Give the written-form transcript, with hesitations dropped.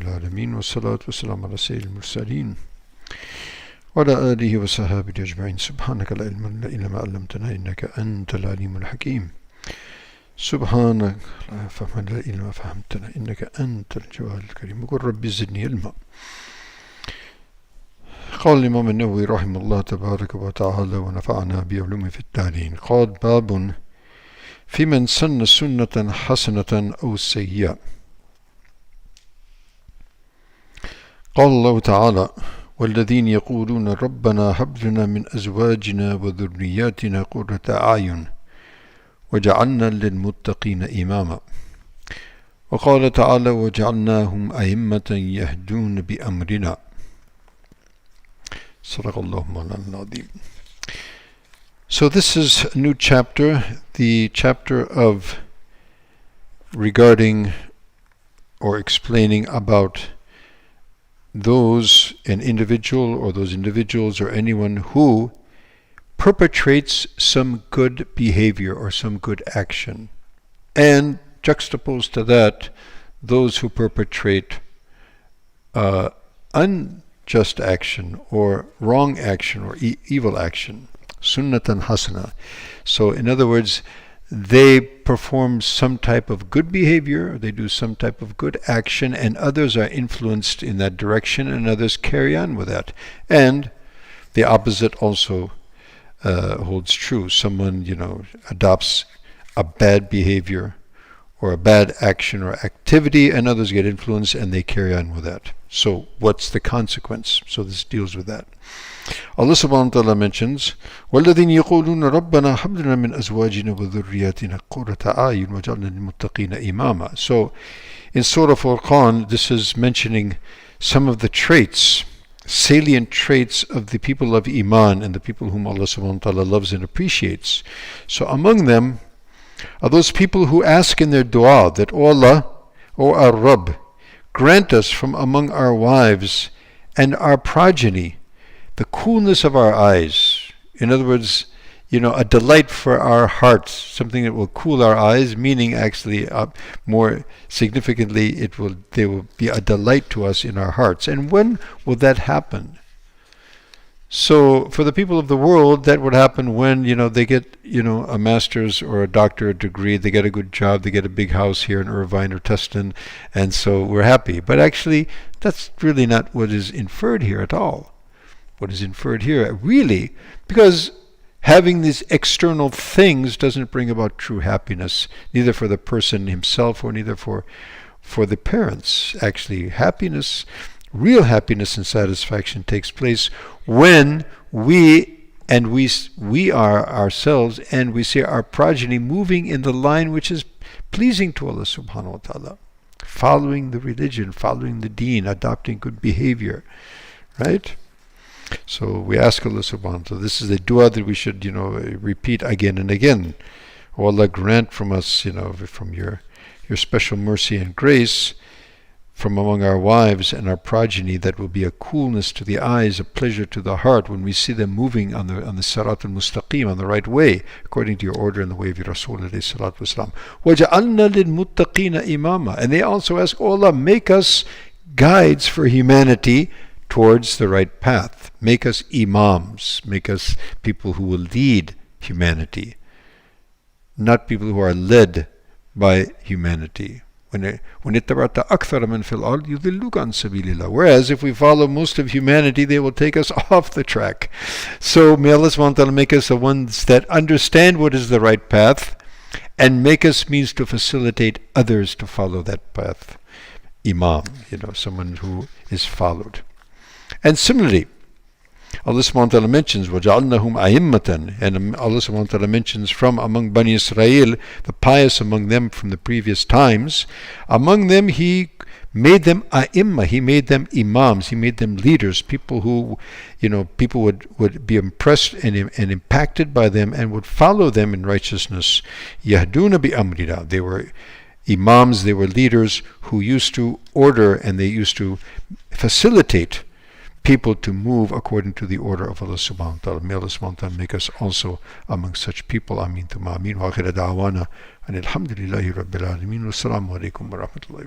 العالمين والصلاة والسلام على سيد المرسلين وعلى آله وصحبه أجمعين. سبحانك لا علم لنا إلا ما علمتنا إنك أنت العليم الحكيم. سبحانك لا فهم لنا إلا ما فهمتنا إنك أنت الجواد الكريم. وقل ربي زدني علما. قال الإمام النووي رحمه الله تبارك وتعالى ونفعنا بعلومه في الدارين. قال باب في من سن سنة حسنة أو سيئة. قال الله تعالى والذين يقولون ربنا هب لنا من أزواجنا وذرياتنا قرة أعين وجعلنا للمتقين إماما. وقال تعالى وجعلناهم أئمة يهدون بأمرنا. صدق الله مولانا العظيم. So this is a new chapter, the chapter of regarding or explaining about an individual or those individuals or anyone who perpetrates some good behavior or some good action, and juxtaposed to that those who perpetrate unjust action or wrong action or evil action. Sunnatan hasana. So in other words, they perform some type of good behavior, they do some type of good action, and others are influenced in that direction, and others carry on with that. And the opposite also holds true. Someone, adopts a bad behavior or a bad action or activity, and others get influenced and they carry on with that. So what's the consequence? So this deals with that. Allah subhanahu wa ta'ala mentions وَالَّذِينَ يَقُولُونَ رَبَّنَا هَبْ لَنَا مِنْ أَزْوَاجِنَا وَذُرِّيَّاتِنَا قُرَّةَ أَعْيُنٍ وَاجْعَلْنَا لِلْمُتَّقِينَ إِمَامًا. So in Surah Furqan, this is mentioning some of the traits, salient traits of the people of Iman and the people whom Allah subhanahu wa ta'ala loves and appreciates. So among them are those people who ask in their dua that, O Allah, O our Rabb, grant us from among our wives and our progeny the coolness of our eyes. In other words, a delight for our hearts, something that will cool our eyes, meaning actually more significantly, they will be a delight to us in our hearts. And when will that happen? So for the people of the world, that would happen when they get a master's or a doctorate degree, they get a good job, they get a big house here in Irvine or Tustin, and so we're happy. But actually, that's really not what is inferred here at all. What is inferred here, really, because having these external things doesn't bring about true happiness, neither for the person himself or neither for the parents. Actually, real happiness and satisfaction takes place when we are ourselves and we see our progeny moving in the line which is pleasing to Allah subhanahu wa ta'ala, following the religion, following the deen, adopting good behavior, right? So we ask Allah subhanahu wa ta'ala, this is a dua that we should repeat again and again. O Allah, grant from us from your special mercy and grace from among our wives and our progeny that will be a coolness to the eyes, a pleasure to the heart when we see them moving on the Sirat al-Mustaqim, on the right way, according to your order and the way of your Rasul alayhi salatu wasalam. وَجَعَلْنَا لِلْمُتَّقِينَ إِمَامًا. And they also ask, O Allah, make us guides for humanity towards the right path. Make us imams, make us people who will lead humanity, not people who are led by humanity. Whereas if we follow most of humanity, they will take us off the track. So may Allah subhanahu wa ta'ala make us the ones that understand what is the right path and make us means to facilitate others to follow that path. Imam, someone who is followed. And similarly, Allah subhanahu wa ta'ala mentions وَجَعَلْنَهُمْ أَئِمَّةً, and Allah subhanahu wa ta'ala mentions from among Bani Israel, the pious among them from the previous times. Among them He made them a'imma, He made them imams, He made them leaders, people who people would be impressed and impacted by them and would follow them in righteousness. يَهْدُونَ بِأَمْرِنَا. They were imams, they were leaders who used to order and they used to facilitate people to move according to the order of Allah subhanahu wa ta'ala. May Allah subhanahu wa ta'ala make us also among such people. Ameen thumma ameen. Wa akhira da'wana and alhamdulillahi rabbil alameen. Wassalamu alaikum wa rahmatullahi wa barakatuh.